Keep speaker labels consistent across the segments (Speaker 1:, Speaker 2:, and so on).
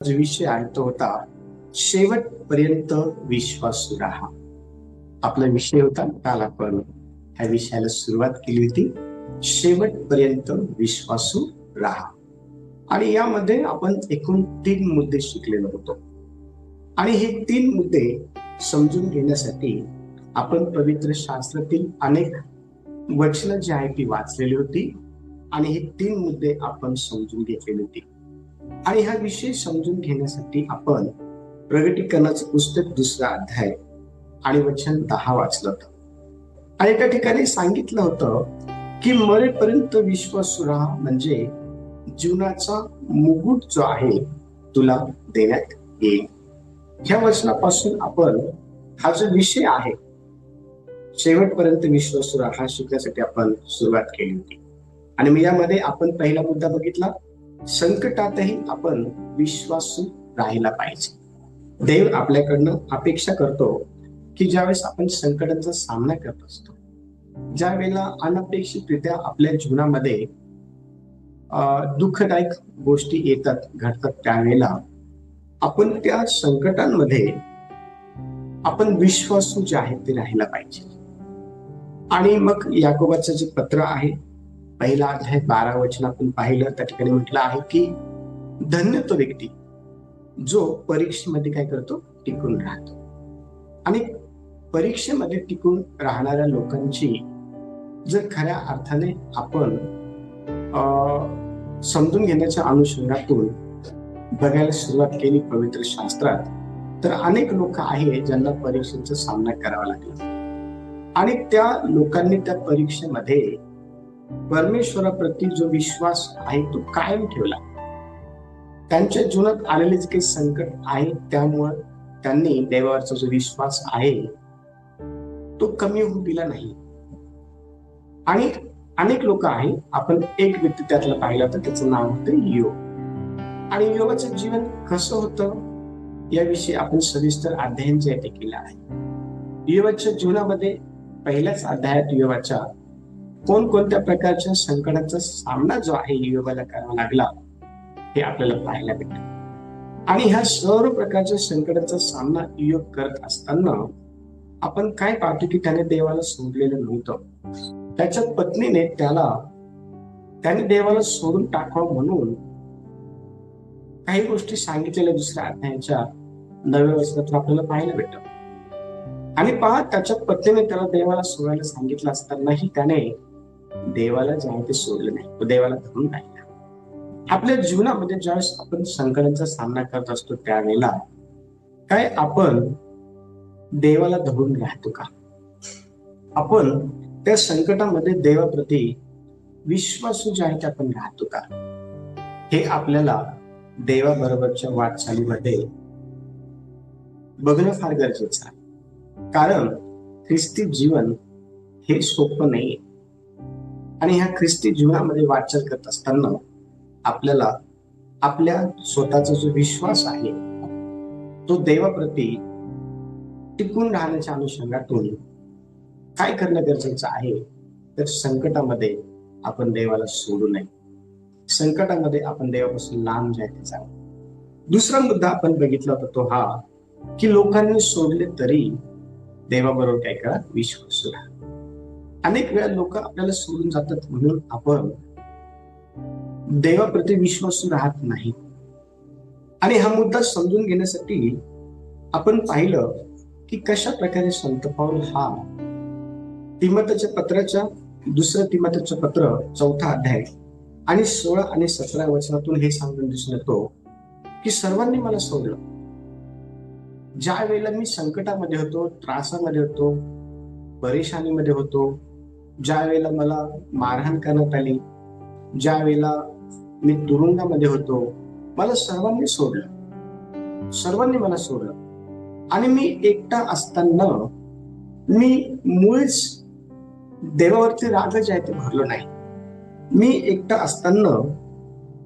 Speaker 1: जो विषय आहे तो होता शेवटपर्यंत विश्वासू राहा. आपला विषय होता. काल आपण ह्या विषयाला सुरुवात केली होती, शेवटपर्यंत विश्वासू राहा. आणि यामध्ये आपण एकूण 3 मुद्दे शिकलेलो होतो. आणि हे 3 मुद्दे समजून घेण्यासाठी आपण पवित्र शास्त्रातील अनेक वचनं जी आहेत ती वाचलेली होती आणि हे 3 मुद्दे आपण समजून घेतलेले होते. आणि हा विषय समजून घेण्यासाठी आपण प्रगटीकरणाचं पुस्तक 2रा अध्याय आणि वचन 10 वाचलं होतं. आणि त्या ठिकाणी सांगितलं होतं की मरेपर्यंत विश्वासू राहा, म्हणजे जीवनाचा मुकुट जो आहे तुला देण्यात येईल. ह्या वचनापासून आपण हा जो विषय आहे शेवटपर्यंत विश्वासू राहा शिकण्यासाठी आपण सुरुवात केली होती. आणि मी यामध्ये आपण पहिला मुद्दा बघितला, संकटातही आपण विश्वासू राहायला पाहिजे. देव आपल्याकडनं अपेक्षा करतो की ज्यावेळेस आपण संकटांचा सामना करत असतो, ज्या वेळेला अनपेक्षितरित्या आपल्या जीवनामध्ये दुःखदायक गोष्टी येतात, घडतात, त्यावेळेला आपण त्या संकटांमध्ये आपण विश्वासू जे आहे ते राहायला पाहिजे. आणि मग याकोबाचं जे पत्र आहे, पहिला अध्याय 12 वचन आपण पाहिलं, त्या ठिकाणी म्हटलं आहे की धन्य तो व्यक्ती जो परीक्षेमध्ये काय करतो, टिकून राहतो. आणि परीक्षेमध्ये टिकून राहणाऱ्या लोकांची जर खऱ्या अर्थाने आपण समजून घेण्याच्या अनुषंगातून बघायला सुरुवात केली पवित्र शास्त्रात, तर अनेक लोक आहेत ज्यांना परीक्षेचा सामना करावा लागला. आणि त्या लोकांनी त्या परीक्षेमध्ये परमेश्वराप्रती जो विश्वास आहे तो कायम ठेवला. त्यांच्या जीवनात आलेले जे काही संकट आहे त्यामुळे त्यांनी देवावरचा जो विश्वास आहे तो कमी होऊ दिला नाही. आणि अनेक लोक आहे, आपण एक व्यक्ती त्यातला पाहिला तर त्याचं नाव होतं योग. आणि योगाचं जीवन कसं होतं याविषयी आपण सविस्तर अध्ययन जे ते केलं आहे. योगाच्या जीवनामध्ये पहिल्याच अध्यायात योगाच्या कोणकोणत्या प्रकारच्या संकटाचा सामना जो आहे योगाला करावा लागला हे आपल्याला पाहायला भेटतं. आणि ह्या सर्व प्रकारच्या संकटाचा सामना योग करत असताना आपण काय पाहतो की त्याने देवाला सोडलेलं नव्हतं. त्याच्या पत्नीने त्याने देवाला सोडून टाकावं म्हणून काही गोष्टी सांगितलेल्या 2ऱ्या अध्यायाच्या 9व्या वचनातून आपल्याला पाहायला भेटतं. आणि पहा, त्याच्या पत्नीने त्याला देवाला सोडायला सांगितलं असतानाही त्याने देवाला जे आहे ते सोडलं नाही, तो देवाला धरून राहिला. आपल्या जीवनामध्ये ज्यावेळेस आपण संकटांचा सामना करत असतो त्यावेळेला काय आपण देवाला धरून राहतो का? आपण त्या संकटामध्ये देवाप्रती विश्वासू जे आहे ते आपण राहतो का? हे आपल्याला देवाबरोबरच्या वाटचालीमध्ये बघणं फार गरजेचं आहे. कारण ख्रिस्ती जीवन हे सोपं नाहीये. आणि ह्या ख्रिस्ती जीवनामध्ये वाटचाल करत असताना आपल्याला आपल्या स्वतःचा जो विश्वास आहे तो देवाप्रती टिकून राहण्याच्या अनुषंगातून काय करणं गरजेचं आहे, तर संकटामध्ये आपण देवाला सोडू नये. संकटामध्ये आपण देवापासून लांब जायचं जावं. 2रा मुद्दा आपण बघितला होता तो हा की लोकांनी सोडले तरी देवाबरोबर काय करा, विश्वासू राहा. अनेक वेळा लोक आपल्याला सोडून जातात म्हणून आपण देवाप्रती विश्वासू राहत नाही. आणि हा मुद्दा समजून घेण्यासाठी आपण पाहिलं की कशा प्रकारे संत पाऊल हा तिमोथेच्या पत्राच्या 2 तिमोथेचं पत्र 4था अध्याय आणि 16 आणि 17 वचनातून हे सांगून दिसून येतो की सर्वांनी मला सोडलं. ज्या वेळेला मी संकटामध्ये होतो, त्रासामध्ये होतो, परेशानीमध्ये होतो, ज्या वेळेला मला मारहाण करण्यात आली, ज्या वेळेला मी तुरुंगामध्ये होतो, मला सर्वांनी सोडलं. सर्वांनी मला सोडलं. आणि मी एकटा असताना मी मुळीच देवावरती राग जे आहे ते भरलो नाही. मी एकटा असताना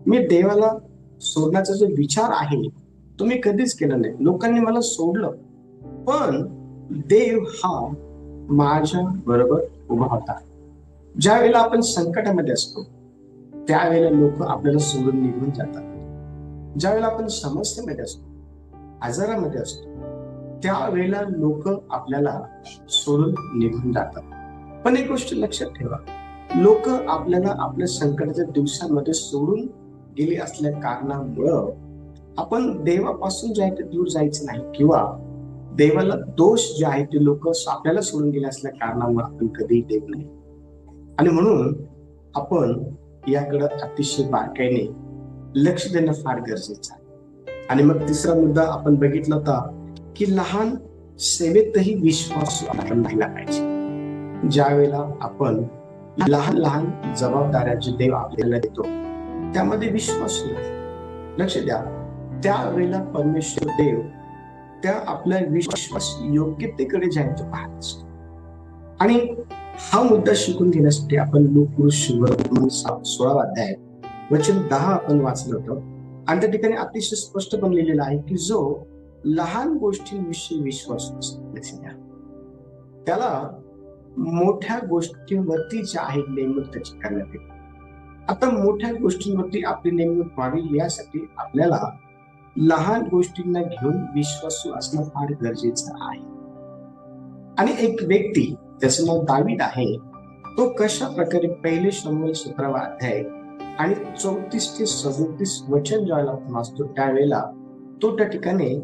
Speaker 1: मी देवाला सोडण्याचा जो विचार आहे तो मी कधीच केला नाही. लोकांनी मला सोडलं, पण देव हा माझ्या बरोबर उभा होता. ज्या वेळेला आपण संकटामध्ये असतो त्यावेळेला लोक आपल्याला सोडून निघून जातात. ज्यावेळेला आपण समस्येमध्ये असतो, आजारामध्ये असतो, त्यावेळेला लोक आपल्याला सोडून निघून जातात. पण एक गोष्ट लक्षात ठेवा, लोक आपल्याला आपल्या संकटाच्या दिवसांमध्ये सोडून गेली असल्या कारणामुळं आपण देवापासून जे आहे ते दूर जायचं नाही, किंवा देवाला दोष जे आहे ते लोक आपल्याला सोडून गेले असल्या कारणामुळे आपण कधीही देऊ नये. आणि म्हणून आपण याकडे अतिशय बारकाईने लक्ष देणं फार गरजेचं आहे. आणि मग तिसरा मुद्दा आपण बघितला होता की लहान सेवेतही विश्वास आपण राहिला पाहिजे. ज्या वेळेला आपण लहान लहान जबाबदाऱ्या जे देव आपल्याला देतो त्यामध्ये विश्वास लक्ष द्या, त्यावेळेला परमेश्वर देव त्या आपल्या विश्वास योग्यतेकडे जायचं पाहत असतो. आणि हा मुद्दा शिकून घेण्यासाठी आपण लोकपुरुष 16 अध्याय वचन 10 आपण वाचलं होतं. आणि त्या ठिकाणी अतिशय स्पष्ट बनलेलं आहे की जो लहान गोष्टींविषयी विश्वास असतो त्याला मोठ्या गोष्टींवरती जे आहे नेमणूक त्याची करण्यात येते. आता मोठ्या गोष्टींवरती आपली नेमणूक व्हावी यासाठी आपल्याला लहान गोष्टींना घेऊन विश्वासू असणं फार गरजेचं आहे. आणि एक व्यक्ती त्याचं नाव दावीद आहे, तो कशा प्रकारे 1 शमूएल 17 अध्याय आणि 34 ते 37 वचन ज्यावेळेला आपण वाचतो त्यावेळेला तो त्या ठिकाणी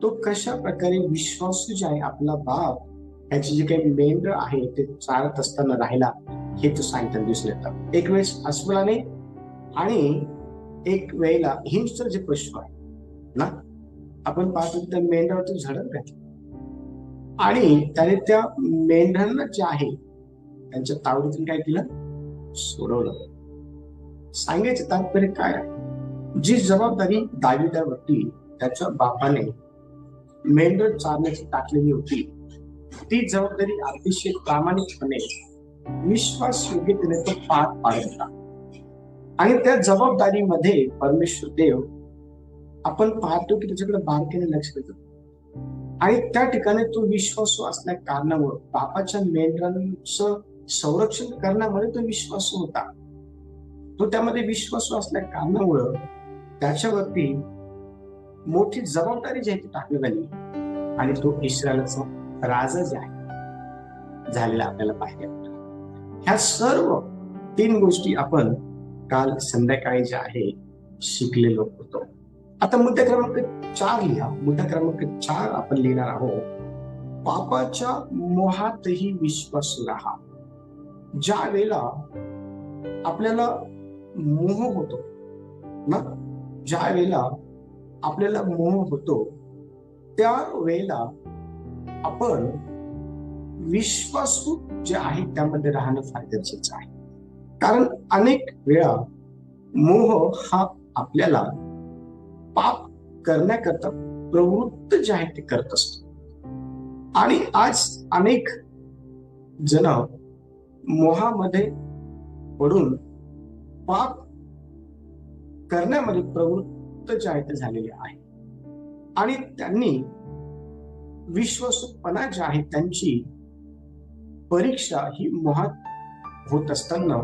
Speaker 1: तो कशा प्रकारे विश्वासू जे आहे आपला बाप याची जे काही मेंढर आहे ते चारत असताना राहिला हे तो सांगताना दिसून येतात. एक वेळेस अस्वलाने आणि एक वेळेला हिंस्र जे पशु आहे ना, आपण पाहतो त्या मेंढरावरती झडप घातली आणि त्याने त्या मेंढरांना जे आहे त्यांच्या तावडीतून काय केलं, सोडवलं. सांगायचं तात्पर्य काय आहे, जी जबाबदारी दाविदावरती त्याच्या बापाने मेंढर चारण्याची टाकलेली होती ती जबाबदारी अतिशय प्रामाणिकपणे विश्वास योग्यतेने तो पार पाडत होता. आणि त्या जबाबदारीमध्ये परमेश्वर देव आपण पाहतो की त्याच्याकडे बारकाईने लक्ष देतो. आणि त्या ठिकाणी तो विश्वासू असल्या कारणामुळे बापाच्या मेंढरांचं संरक्षण करण्यामध्ये तो विश्वासू होता. तो त्यामध्ये विश्वासू असल्या कारणामुळं त्याच्यावरती मोठी जबाबदारी जी आहे ती टाकण्यात आली आणि तो इस्रायलचा राजा जे आहे झालेला आपल्याला पाहिजे. ह्या सर्व 3 गोष्टी आपण काल संध्याकाळी जे आहे शिकलेलो होतो. आता मुद्दा क्रमांक 4 लिहा. मुद्दा क्रमांक 4 आपण लिहिणार आहोत, पापाच्या मोहातही विश्वासू राहा. ज्या वेळेला आपल्याला मोह होतो ना, ज्या वेळेला आपल्याला मोह होतो त्या वेळेला आपण विश्वासू जे आहे त्यामध्ये राहणं फार गरजेचं आहे. कारण अनेक वेळा मोह हा आपल्याला पाप करण्याकरता प्रवृत्त जे आहे ते करत असतो. आणि आज अनेक जण मोहामध्ये पडून पाप करण्यामध्ये प्रवृत्त जे आहे ते झालेले आहे. आणि त्यांनी विश्वासूपणा जे आहे त्यांची परीक्षा ही मोहात होत असताना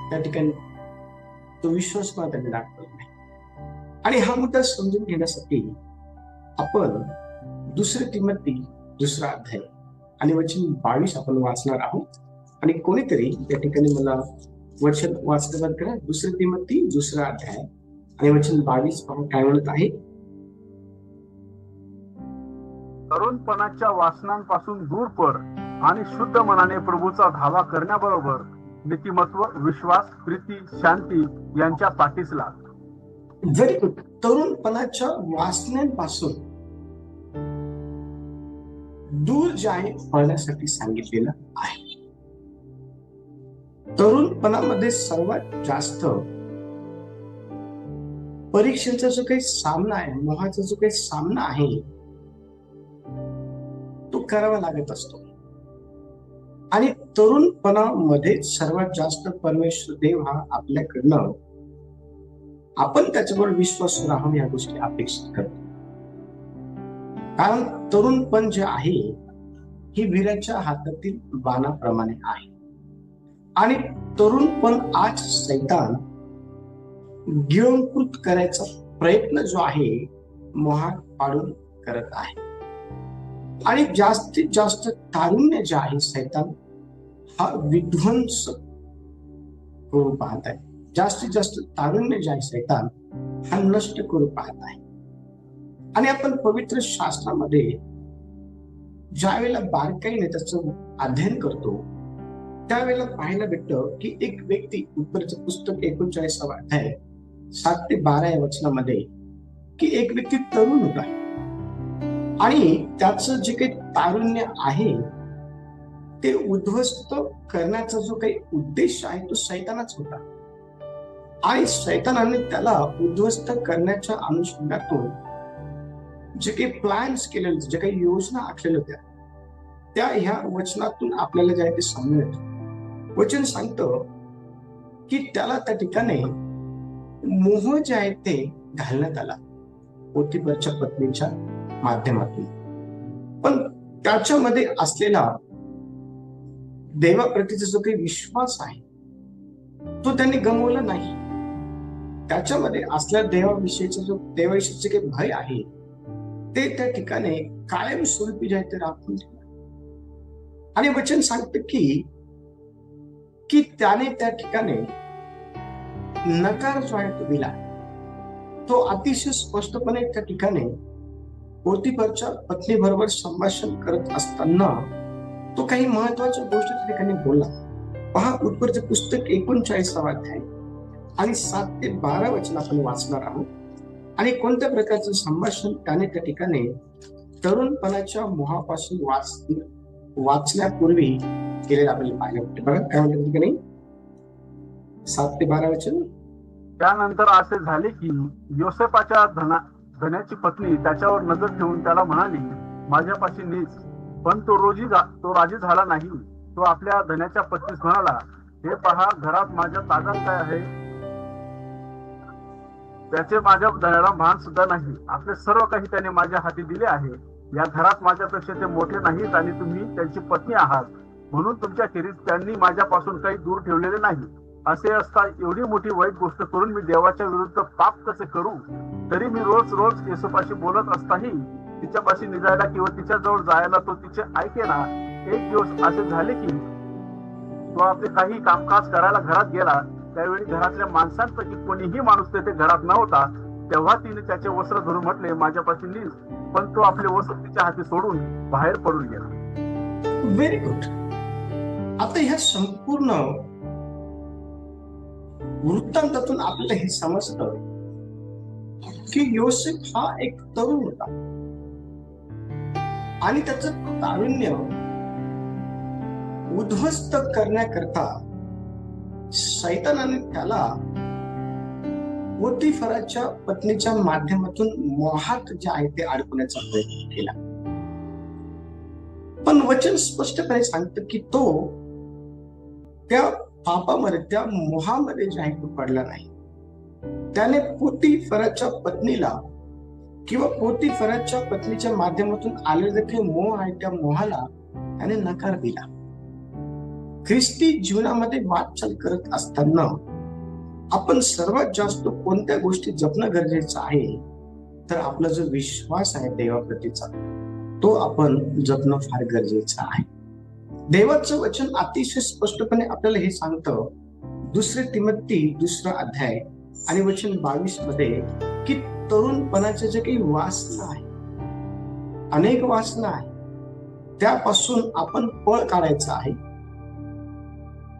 Speaker 1: त्या ठिकाणी तो विश्वासपणा त्यांनी दाखवला नाही. आणि हा मुद्दा समजून घेण्यासाठी आपण 2 तिमोथी 2 अध्याय आणि वचन 22 आपण वाचणार आहोत. आणि कोणीतरी त्या ठिकाणी मला वचन वाचलं बंद करा. 2 तिमोथी 2 अध्याय आणि वचन 22 पाहून काय म्हणत आहे,
Speaker 2: तरुणपणाच्या वासनांपासून दूर पड आणि शुद्ध मनाने प्रभूचा धावा करण्याबरोबर नीतिमत्व, विश्वास, प्रीती, शांती यांच्या पाठीस लाग.
Speaker 1: Very good. तरुणपणाच्या वासनांपासून दूर जे आहे पळण्यासाठी सांगितलेलं आहे. तरुणपणामध्ये सर्वात जास्त परीक्षेचा जो काही सामना आहे, मोहाचा जो काही सामना आहे तो करावा लागत असतो. आणि तरुणपणामध्ये सर्वात जास्त परमेश्वर देव हा आपल्याकडनं आपण त्याच्यावर विश्वास राहून या गोष्टी अपेक्षित करतो. कारण तरुणपण जे आहे ही वीराच्या हातातील बाणाप्रमाणे आहे. आणि तरुणपण आज सैतान गिळंकृत करायचा प्रयत्न जो आहे मोहात पाडून करत आहे. आणि जास्तीत जास्त तारुण्य जे आहे सैतान हा विध्वंस करू पाहत आहे. जास्तीत जास्त तारुण्य जे आहे सैतान हा नष्ट करू पाहत आहे. आणि आपण पवित्र शास्त्रामध्ये ज्या वेळेला बारकाईने त्याचं अध्ययन करतो त्यावेळेला पाहायला भेटतं की एक व्यक्ती, उत्पत्तीचं पुस्तक 39 अध्याय 7 ते 12 या वचनामध्ये, की एक व्यक्ती तरुण होता आणि त्याचं जे काही तारुण्य आहे ते उद्ध्वस्त करण्याचा जो काही उद्देश आहे तो सैतानाच होता. आणि सैतानाने त्याला उद्ध्वस्त करण्याच्या अनुषंगातून जे काही प्लॅन्स केलेले, जे काही योजना आखलेल्या होत्या त्या ह्या वचनातून आपल्याला जे आहे ते समजून येतं. वचन सांगतं की त्याला त्या ठिकाणी मोह जे आहे ते घालण्यात आला पोतीफरच्या पत्नीच्या माध्यमातून. पण त्याच्यामध्ये असलेला देवाप्रतीचा जो काही विश्वास आहे तो त्यांनी गमावला नाही. त्याच्यामध्ये असल्या देवाविषयीचे काही भय आहे ते त्या ठिकाणी कायमस्वरूपी जे आहे ते राखून ठेवलं. आणि वचन सांगतं की त्याने त्या ठिकाणी नकार जो आहे तो दिला. तो अतिशय स्पष्टपणे त्या ठिकाणी पोतीफरच्या पत्नीबरोबर संभाषण करत असताना तो काही महत्वाच्या गोष्टी त्या ठिकाणी बोलला. पहा, उत्पत्तीचं पुस्तक 39 अध्याय आणि 7 ते 12 वचन आपण वाचणार आहोत. आणि कोणत्या प्रकारचं संभाषण त्याने त्या ठिकाणी तरुणपणाच्या मोहापासून वाचण्यापूर्वी केलेलं आपल्याला पाहायला भेटते. बघा काय म्हणतात ठिकाणी 7 ते 12 वचन.
Speaker 2: त्यानंतर असे झाले की योसेफाच्या धनाची पत्नी त्याच्यावर नजर ठेवून त्याला म्हणाली, माझ्यापाशी नीच. पण तो राजी झाला नाही. तो आपल्या धनाच्या पत्नीस म्हणाला, हे पहा, घरात माझ्या तागात काय आहे, त्याचे माझ्या धनाला भान सुद्धा नाही. आपले सर्व काही त्याने माझ्या हाती दिले आहे. या घरात माझ्यापेक्षा ते मोठे नाहीत आणि तुम्ही त्यांची पत्नी आहात, म्हणून तुमच्या खेरीज त्यांनी माझ्यापासून काही दूर ठेवलेले नाही. असे असता एवढी मोठी वाईट गोष्ट करून मी देवाच्या विरुद्ध पाप कसे करू? तरी मी रोज योसेफाशी बोलत असताही तिच्यापाशी निघायला किंवा तिच्या जवळ जायला तो तिचे ऐकेना. एक दिवस असे झाले की तो आपले काही कामकाज करायला घरात गेला. त्यावेळी घरातल्या माणसांपैकी कोणीही माणूस तेथे घरात नव्हता. तेव्हा तिने त्याचे वस्त्र धरून म्हटले, माझ्यापाशी नीस. पण तो आपले वस्त्र तिच्या हाती सोडून बाहेर पडून गेला.
Speaker 1: Very good. आता ह्या संपूर्ण वृत्तांतातून आपल्याला हे समजतं की योसेफ हा एक तरुण होता आणि त्याचं तारुण्य उद्ध्वस्त करण्याकरता सैतानाने त्याला पोतीफराच्या पत्नीच्या माध्यमातून मोहात जे आहे ते अडकवण्याचा प्रयत्न केला. पण वचन स्पष्टपणे सांगतं की तो त्या पापामध्ये, त्या मोहामध्ये जे आहे तो पडला नाही. त्याने पोतीफराच्या पत्नीला किंवा पोतीफराच्या पत्नीच्या माध्यमातून आलेले जे मोह आहे त्या मोहाला त्याने नकार दिला. ख्रिस्ती जीवनामध्ये वाटचाल करत असताना आपण सर्वात जास्त कोणत्या गोष्टी जपणं गरजेचं आहे, तर आपला जो विश्वास आहे देवाप्रतीचा तो आपण जपणं फार गरजेचं आहे. देवाचं वचन अतिशय स्पष्टपणे आपल्याला हे सांगतं, 2 तिमोथी 2 अध्याय आणि वचन 22 मध्ये, की तरुणपणाचे जे काही वासना आहे, अनेक वासना आहे, त्यापासून आपण पळ काढायचं आहे.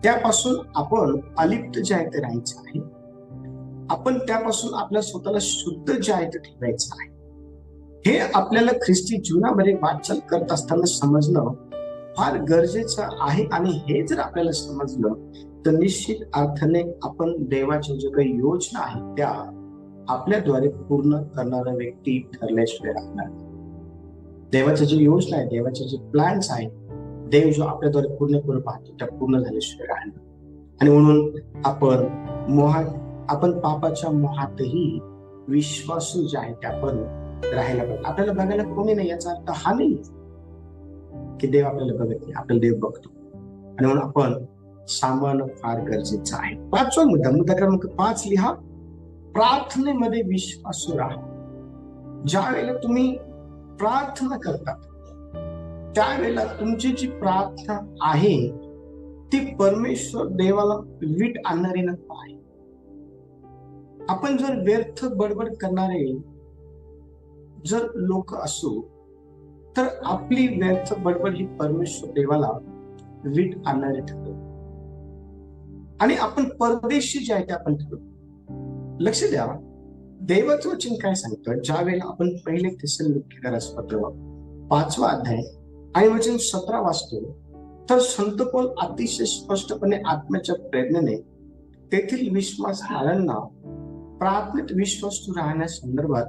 Speaker 1: त्यापासून आपण अलिप्त जे आहे ते राहायचं आहे. आपण त्यापासून आपल्या स्वतःला शुद्ध जे आहे ते ठेवायचं आहे. हे आपल्याला ख्रिस्ती जीवनामध्ये वाटचाल करत असताना समजणं फार गरजेचं आहे. आणि हे जर आपल्याला समजलं तर निश्चित अर्थाने आपण देवाच्या ज्या काही योजना आहेत त्या आपल्याद्वारे पूर्ण करणारा व्यक्ती ठरल्याशिवाय राहणार. देवाच्या ज्या योजना आहेत, देवाचे जे प्लॅन्स आहेत, देव जो आपल्याद्वारे पूर्ण करू पाहतो त्या पूर्ण झाल्याशिवाय राहणार. आणि म्हणून आपण पापाच्या मोहातही विश्वासू जे आहे ते आपण राहायला पाहिजे. आपल्याला बघायला कोणी नाही याचा अर्थ हा नाही की देव आपल्याला बघत नाही, आपल्याला देव बघतो. आणि म्हणून आपण सांभाळणं फार गरजेचं आहे. 5वा मुद्दा क्रमांक 5 लिहा, प्रार्थनेमध्ये विश्वासू राहा. ज्या वेळेला तुम्ही प्रार्थना करता त्यावेळेला तुमची जी प्रार्थना आहे ती परमेश्वर देवाला वीट आणणारी नको आहे. आपण जर व्यर्थ बडबड करणारे जर लोक असू तर आपली व्यर्थ बडबड ही परमेश्वर देवाला वीट आणणारी ठरतो. आणि आपण परदेशी जे आहे ते आपण ठरवतो. लक्ष द्या, देवाचं वचन काय सांगतं. ज्या वेळेला आपण पहिले थिस्सलुनिकेकरास पत्र 5 अध्याय आणि वचन 17 वाचतो तर संत पौल अतिशय स्पष्टपणे आत्म्याच्या प्रेरणेने तेथील विश्वासार्हांना प्रार्थनेत विश्वासू राहण्यासंदर्भात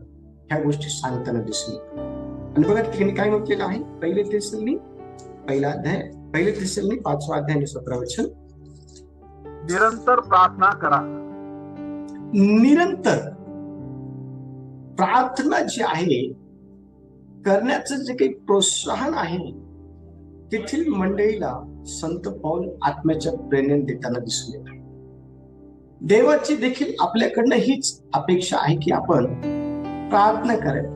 Speaker 1: ह्या गोष्टी सांगताना दिसली. आणि बघा ठिकाणी काय म्हटलेलं आहे. पहिले थिस्सलुनी 5 अध्याय आणि 17 वचन.
Speaker 2: निरंतर प्रार्थना करा.
Speaker 1: निरंतर प्रार्थना जी आहे करण्याचं जे काही प्रोत्साहन आहे तेथील मंडळीला संत पौल आत्म्याच्या प्रेरणेने देताना दिसून येतात. देवाची देखील आपल्याकडनं हीच अपेक्षा आहे की आपण प्रार्थना करावी.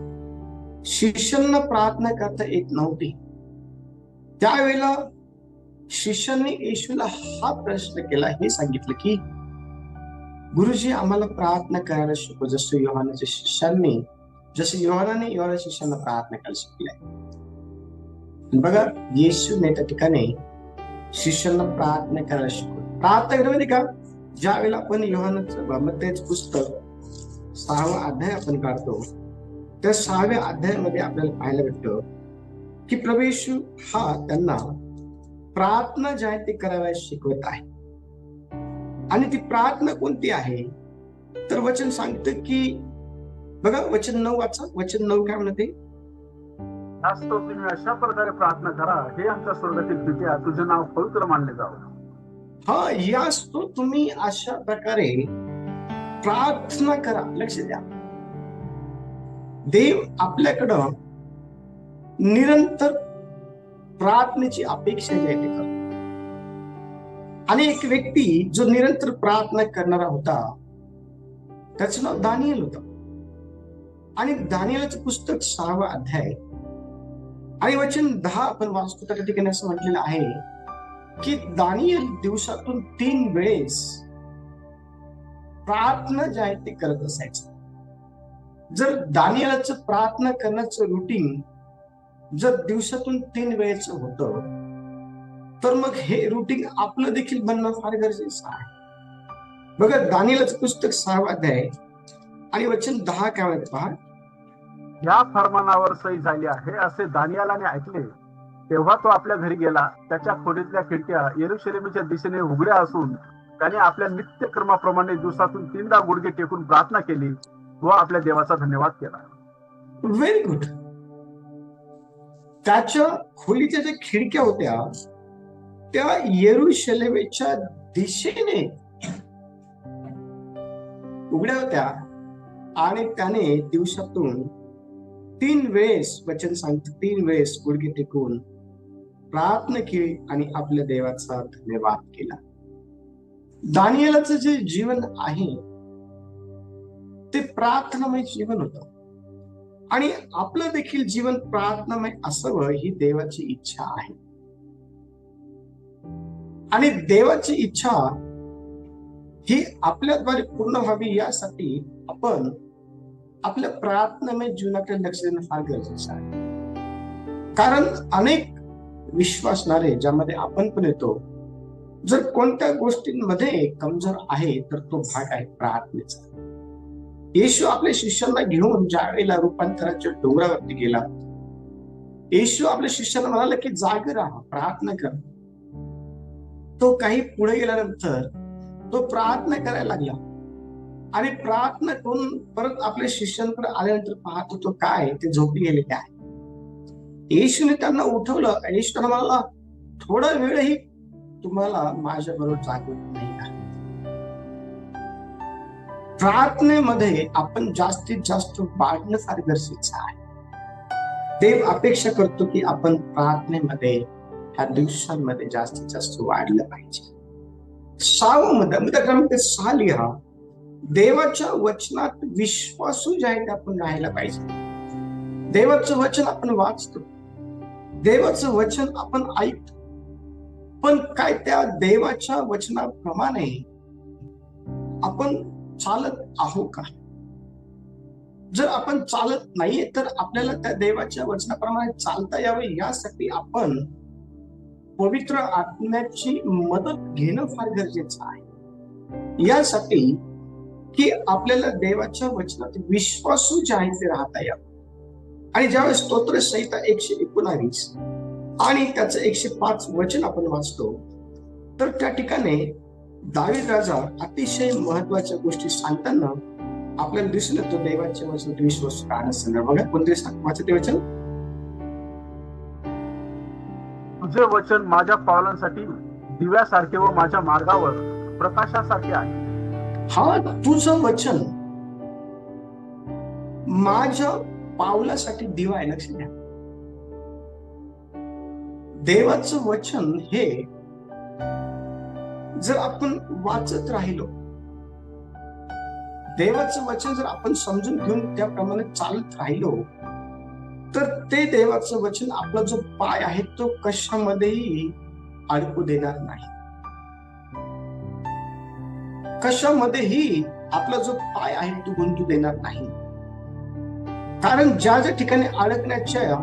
Speaker 1: शिष्यांना प्रार्थना करता येत नव्हती. त्यावेळेला शिष्यांनी येशूला हा प्रश्न केला, हे सांगितलं की गुरुजी आम्हाला प्रार्थना करायला शिकव, जसं योहानाच्या शिष्याने प्रार्थना करायला शिकले. बघा येशूने त्या ठिकाणी शिष्यांना प्रार्थना करायला शिकवलं. प्रार्थना करायला का ज्या वेळेला आपण योहानाचं मत्तेचं पुस्तक 6वा अध्याय आपण काढतो त्या 6व्या अध्यायामध्ये आपल्याला पाहायला भेटतं की प्रभू येशू हा त्यांना प्रार्थना जी आहे ते करायला शिकवत आहे. आणि ती प्रार्थना कोणती आहे तर वचन सांगतं की बघा वचन 9 वाचा. वचन 9 काय म्हणते.
Speaker 2: जास्त तुम्ही अशा प्रकारे प्रार्थना करा, हे आमच्या स्वर्गातील पित्या तुझे नाव पवित्र मानले जावं.
Speaker 1: हा यास तो तुम्ही अशा प्रकारे प्रार्थना करा. लक्ष द्या, देव आपल्याकडं निरंतर प्रार्थनेची अपेक्षा जी आहे ते करतो. आणि एक व्यक्ती जो निरंतर प्रार्थना करणारा होता त्याचं नाव दानिएल होतं. आणि दानिएलचं पुस्तक 6वा अध्याय आणि वचन 10 आपण वाचतो त्या ठिकाणी असं म्हटलेलं आहे की दानिएल दिवसातून 3 वेळेस प्रार्थना जे आहे ते करत असायचं. जर दानिएलचं प्रार्थना करण्याचं रुटीन जर दिवसातून 3 वेळेच होतं तर मग हे रुटीन आपलं देखील बनणं फार गरजेचं आहे. बघा दानिएलचं पुस्तक 6वा अध्याय आणि वचन 10 काय म्हणते पहा.
Speaker 2: या फरमानावर सही झाली आहे असे दानिएलाने ऐकले, तेव्हा तो आपल्या घरी गेला. त्याच्या खोलीतल्या खिडक्या यरूशलेमच्या दिशेने उघड्या असून त्याने आपल्या नित्यक्रमाप्रमाणे दिवसातून 3दा गुडघे टेकून प्रार्थना केली व आपल्या देवाचा धन्यवाद केला.
Speaker 1: Very good. त्याच्या खोलीच्या ज्या खिडक्या होत्या त्या यरूशलेमच्या दिशेने उघड्या होत्या आणि त्याने दिवसातून 3 वेळेस वचन सांगतं 3 वेळेस गुडघे टेकून प्रार्थना केली आणि आपल्या देवाचा धन्यवाद केला. दानिएलाचं जे जीवन आहे ते प्रार्थनामय जीवन होतं आणि आपलं देखील जीवन प्रार्थनामय असावं ही देवाची इच्छा आहे. आणि देवाची इच्छा ही आपल्याद्वारे पूर्ण व्हावी यासाठी आपण आपल्या प्रार्थनामय जीवनाकडे लक्ष देणं फार गरजेचं आहे. कारण अनेक विश्वासणारे ज्यामध्ये आपण पण येतो जर कोणत्या गोष्टींमध्ये कमजोर आहे तर तो भाग आहे प्रार्थनेचा. येशू आपल्या शिष्यांना घेऊन ज्या वेळेला रूपांतराच्या डोंगरावरती गेला येशू आपल्या शिष्यांना म्हणाला की जागे राहा, प्रार्थना करा. तो काही पुढे गेल्यानंतर तो प्रार्थना करायला लागला आणि प्रार्थना करून परत आपल्या शिष्यांकडे आल्यानंतर पाहतो तो काय ते झोपी गेलेले आहे. येशूने त्यांना उठवलं. येशू त्यांना म्हणाला थोडा वेळही तुम्हाला माझ्या बरोबर जागवत नाही का. प्रार्थनेमध्ये आपण जास्तीत जास्त वाढणं फार गरजेचं आहे. देव अपेक्षा करतो की आपण प्रार्थनेमध्ये ह्या दिवसांमध्ये जास्तीत जास्त वाढलं पाहिजे. 6 क्रमांक 6 लिहा. देवाच्या वचनात विश्वासू जे आहे ते आपण राहायला पाहिजे. देवाचं वचन आपण वाचतो, देवाचं वचन आपण ऐकतो, पण काय त्या देवाच्या वचनाप्रमाणे आपण चालत आहोत का? जर आपण चालत नाहीये तर आपल्याला त्या देवाच्या वचनाप्रमाणे चालता यावे यासाठी आपण पवित्र आत्म्याची मदत घेणं फार गरजेचं आहे. यासाठी की आपल्याला देवाच्या वचनात विश्वासू जे आहे ते राहता यावं. आणि ज्यावेळेस स्तोत्र संहिता 119 आणि त्याचं 105 वचन आपण वाचतो, तर त्या ठिकाणी दावीद राजा अतिशय महत्वाच्या गोष्टी सांगताना आपल्याला दिसून येतो देवाच्या वचनात विश्वास राहण्यासंदर्भात. बघा कोणते वाचते वचन.
Speaker 2: तुझे वचन माझ्या पावलांसाठी दिव्यासारखे व माझ्या मार्गावर प्रकाशासारखे आहे.
Speaker 1: हा, तुझं वचन माझ्या पावलासाठी दिवा आहे. लक्ष द्या, देवाचं वचन हे जर आपण वाचत राहिलो, देवाचं वचन जर आपण समजून घेऊन त्याप्रमाणे चालत राहिलो, तर ते देवाचं वचन आपला जो पाय आहे तो कशामध्येही अडकू देणार नाही. कशामध्येही आपला जो पाय आहे तो गुंतू देणार नाही. कारण ज्या ज्या ठिकाणी अडकण्याच्या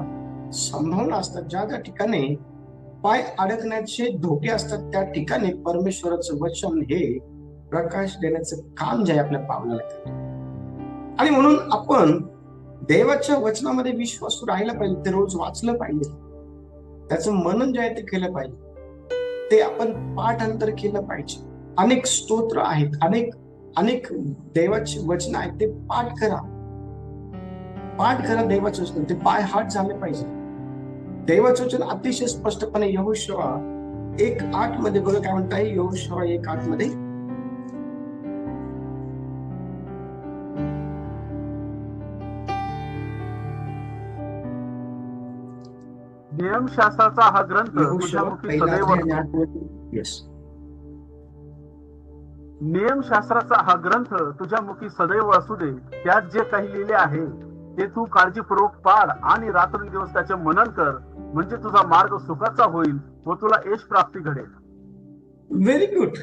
Speaker 1: संभावना असतात, ज्या ज्या ठिकाणी पाय अडकण्याचे धोके असतात, त्या ठिकाणी परमेश्वराचं वचन हे प्रकाश देण्याचं काम जे आहे आपल्या पावलाला करतं. आणि म्हणून आपण देवाच्या वचनामध्ये विश्वासू राहायला पाहिजे. ते रोज वाचलं पाहिजे, त्याचं मनन जे आहे ते केलं पाहिजे, ते आपण पाठांतर केलं पाहिजे. अनेक स्तोत्र आहेत, अनेक देवाची वचन आहेत, ते पाठ करा देवाचं वचन, ते बाय हार्ट झाले पाहिजे. देवाचं वचन अतिशय स्पष्टपणे यहोशुआ 1:8 मध्ये बघा काय म्हणता. यहोशुआ 1:8 मध्ये
Speaker 2: नियमशास्त्राचा हा ग्रंथ तुझ्यामुखी सदैव नियमशास्त्राचा हा ग्रंथ तुझ्यामुखी सदैव असू दे. त्यात जे काही लिहिले आहे ते तू काळजीपूर्वक पाड आणि रात्रंदिवस त्याचे मनन कर, म्हणजे तुझा मार्ग सुखाचा होईल व तुला यश प्राप्ती घडेल.
Speaker 1: Very good.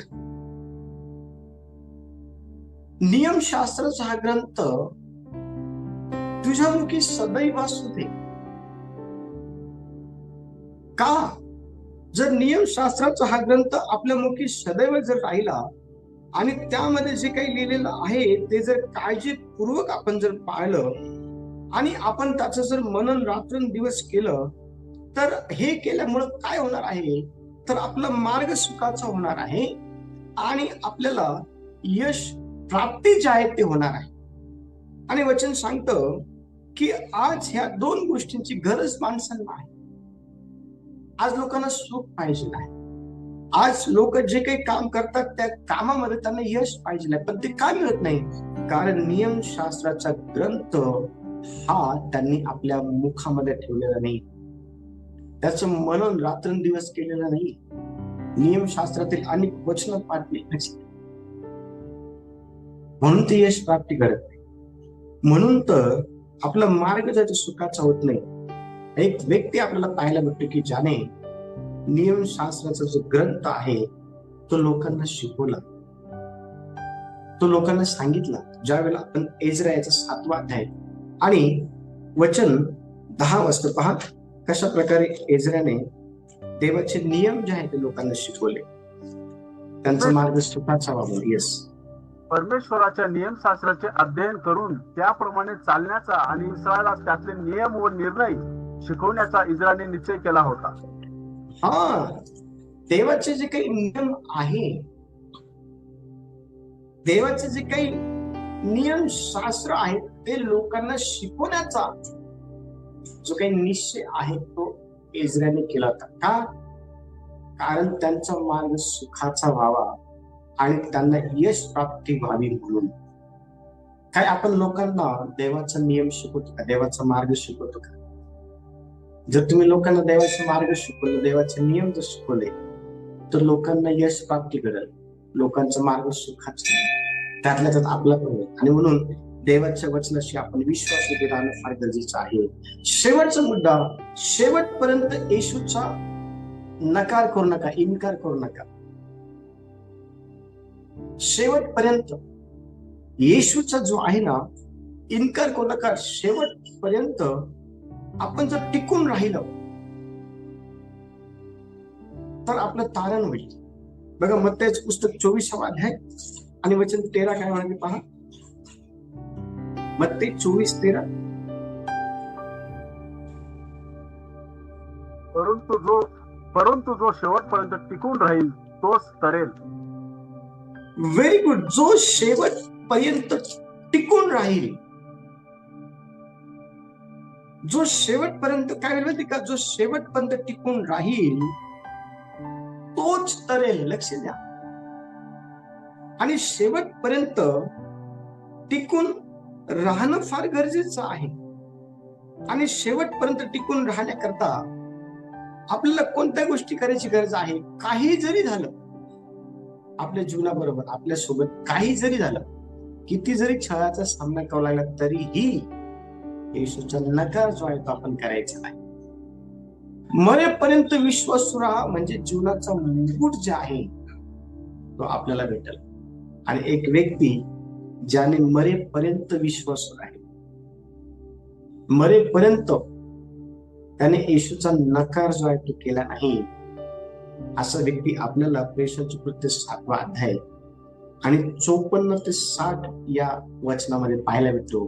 Speaker 1: नियमशास्त्राचा हा ग्रंथ तुझ्यामुखी सदैव असू दे. का? जर नियमशास्त्राचा हा ग्रंथ आपल्या मुखी सदैव जर राहिला आणि त्यामध्ये जे काही लिहिलेलं आहे ते जर काळजीपूर्वक आपण जर पाळलं आणि आपण त्याचं जर मनन रात्रंदिवस केलं, तर हे केल्यामुळं काय होणार आहे, तर आपला मार्ग सुखाचा होणार आहे आणि आपल्याला यश प्राप्ती जे आहे ते होणार आहे. आणि वचन सांगतं की आज ह्या दोन गोष्टींची गरज माणसांना आहे. आज लोकांना सुख पाहिजे आहे. आज लोक जे काही काम करतात त्या कामामध्ये त्यांना यश पाहिजे आहे, पण ते का मिळत नाही? कारण नियमशास्त्राचा ग्रंथ हा त्यांनी आपल्या मुखामध्ये ठेवलेला नाही, त्याचं मनन रात्रंदिवस केलेलं नाही. नियमशास्त्रातील अनेक वचन पाठ नाही, म्हणून ते यश प्राप्ती करत नाही. म्हणून तर आपला मार्ग जर सुखाचा होत नाही. एक व्यक्ती आपल्याला पाहायला भेटतो की ज्याने नियमशास्त्राचा जो ग्रंथ आहे तो लोकांना शिकवला, तो लोकांना सांगितला. ज्या वेळेला आपण एजरा याचा 7वा अध्याय आणि वचन 10 वाजता पहा कशा प्रकारे एजराने देवाचे नियम जे आहेत ते लोकांना शिकवले, त्यांचा मार्ग सुखाचा व्हावा. येस,
Speaker 2: परमेश्वराच्या नियमशास्त्राचे अध्ययन करून त्याप्रमाणे चालण्याचा आणि इस्रायला त्यातले नियम व निर्णय शिकवण्याचा इस्रायलने निश्चय केला होता.
Speaker 1: हा, देवाचे जे काही नियम आहे, देवाचे जे काही नियम शास्त्र आहेत ते लोकांना शिकवण्याचा जो काही निश्चय आहे तो इस्रायलने केला होता. का? कारण त्यांचा मार्ग सुखाचा व्हावा आणि त्यांना यश प्राप्ती व्हावी म्हणून. काय आपण लोकांना देवाचा नियम शिकवतो का? देवाचा मार्ग शिकवतो का? जर तुम्ही लोकांना देवाचा मार्ग शिकवले, देवाचे नियम जर शिकवले, तर लोकांना यश प्राप्ती घडेल, लोकांचा मार्ग सुखाचा. त्यातल्या त्यात आपला पण होईल. आणि म्हणून देवाच्या वचनाशी आपण विश्वास उभे राहणं फार गरजेचं आहे. शेवटचा मुद्दा, शेवटपर्यंत येशूचा नकार करू नका, इन्कार करू नका. शेवटपर्यंत येशूचा जो आहे ना, इन्कार करू नका. शेवटपर्यंत आपण जर टिकून राहिलं तर आपलं तारण होईल. बघा मत्तयाचं पुस्तक 24 अध्याय आणि वचन 13 काय म्हणाले पहा. मत्तय 24:13.
Speaker 2: परंतु जो शेवटपर्यंत टिकून राहील तोच तरेल.
Speaker 1: Very good. जो शेवटपर्यंत टिकून राहील, जो शेवटपर्यंत काय माहिती का, जो शेवटपर्यंत टिकून राहील तोच तरेल. लक्ष द्या. आणि शेवटपर्यंत टिकून राहणं फार गरजेचं आहे. आणि शेवटपर्यंत टिकून राहण्याकरता आपल्याला कोणत्या गोष्टी करायची गरज आहे. काही जरी झालं आपल्या जीवनाबरोबर, आपल्या सोबत काही जरी झालं, किती जरी छळाचा सामना करावा लागला, तरीही येशूचा नकार जो आहे तो आपण करायचा नाही. मरेपर्यंत विश्वासू राहा, म्हणजे जीवनाचा मुकुट जे आहे तो आपल्याला भेटेल. आणि एक व्यक्ती ज्याने मरेपर्यंत विश्वासू राहील, मरेपर्यंत त्याने येशूचा नकार जो आहे तो केला नाही, असा व्यक्ती आपल्याला प्रेषणाची कृत्य 7 अध्याय आणि 54 ते 60 या वचनामध्ये पाहायला भेटतो,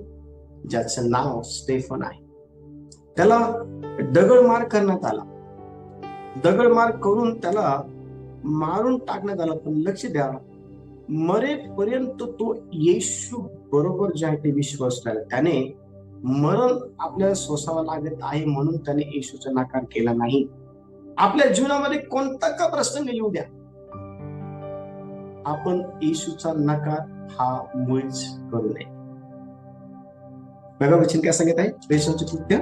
Speaker 1: ज्याचं नाव स्टेफन आहे. त्याला दगडमार करण्यात आला. दगडमार करून त्याला मारून टाकण्यात आला. पण लक्ष द्या, मरेपर्यंत तो येशू बरोबर जे आहे ते विश्वास राहिला. त्याने मरण आपल्याला सोसावं लागत आहे म्हणून त्याने येशूचा नकार केला नाही. आपल्या जीवनामध्ये कोणता का प्रसंग येऊ द्या, आपण येशूचा नकार हा मुळीच करू नये. बघा वचन काय सांगत आहे. प्रेषणाची कृत्य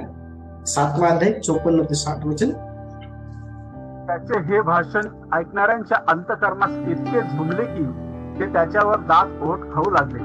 Speaker 1: 7 अध्याय 54 ते 60 वचन.
Speaker 2: त्याचे हे भाषण ऐकणाऱ्यांच्या अंतःकरणास इतके झुंजले की ते त्याच्यावर दात ओठ खाऊ लागले.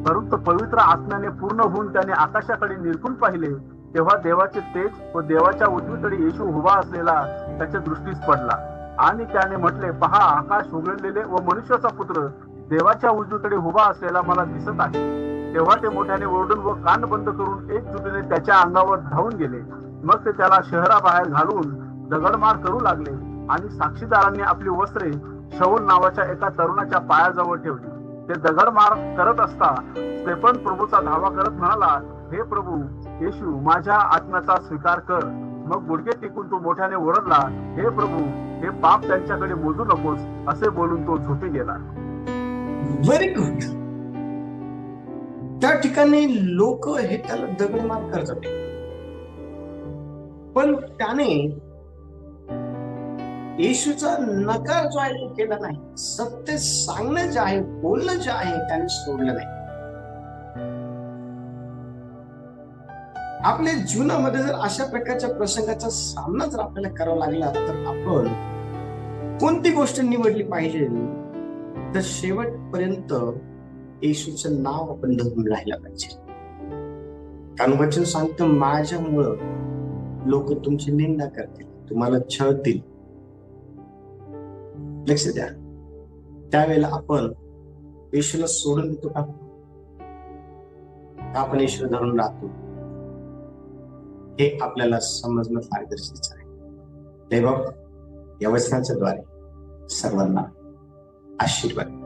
Speaker 2: परंतु पवित्र आत्म्याने पूर्ण होऊन त्याने आकाशाकडे निरखून पाहिले, तेव्हा देवाचे तेज व देवाच्या उजवीकडे येशू उभा असलेला त्याच्या दृष्टीस पडला. आणि त्याने म्हटले, पहा, आकाश उघडलेले व मनुष्याचा पुत्र देवाच्या उजवीकडे उभा असलेला मला दिसत आहे. तेव्हा ते मोठ्याने ओरडून व कान बंद करून एकजुटीने त्याच्या अंगावर धावून गेले. मग ते त्याला शहराबाहेर घालून दगडमार करू लागले. आणि साक्षीदारांनी आपली वस्त्रे शाऊल नावाच्या एका तरुणाच्या पायाजवळ ठेवली. ते दगडमार करत असता स्तेफन प्रभूचा धावा करत म्हणाला, हे प्रभू येशू, माझ्या आत्म्याचा स्वीकार कर. मग गुडघे टेकून तो मोठ्याने ओरडला, हे प्रभू, हे पाप त्यांच्याकडे मोजू नकोस. असे बोलून तो झोपी गेला.
Speaker 1: Very good. त्या ठिकाणी लोक हे त्याला दगडमार करत होते, पण त्याने येशूचा नकार जो आहे तो केला नाही. सत्य सांगणं जे आहे, बोलणं जे आहे, त्याने सोडलं नाही. आपल्या जीवनामध्ये जर अशा प्रकारच्या प्रसंगाचा सामना जर आपल्याला करावा लागला, तर आपण कोणती गोष्ट निवडली पाहिजे, तर शेवटपर्यंत येशूचं नाव आपण धरून राहिला पाहिजे. कारण वचन सांगतं, माझ्यामुळं लोक तुमची निंदा करतील, तुम्हाला छळतील. लक्ष द्या. त्यावेळेला आपण येशूला सोडून देतो का? आपण येशूला धरून राहतो, हे आपल्याला समजणं फार गरजेचं आहे. देवा या वचनाच्या द्वारे सर्वांना आशीर्वाद.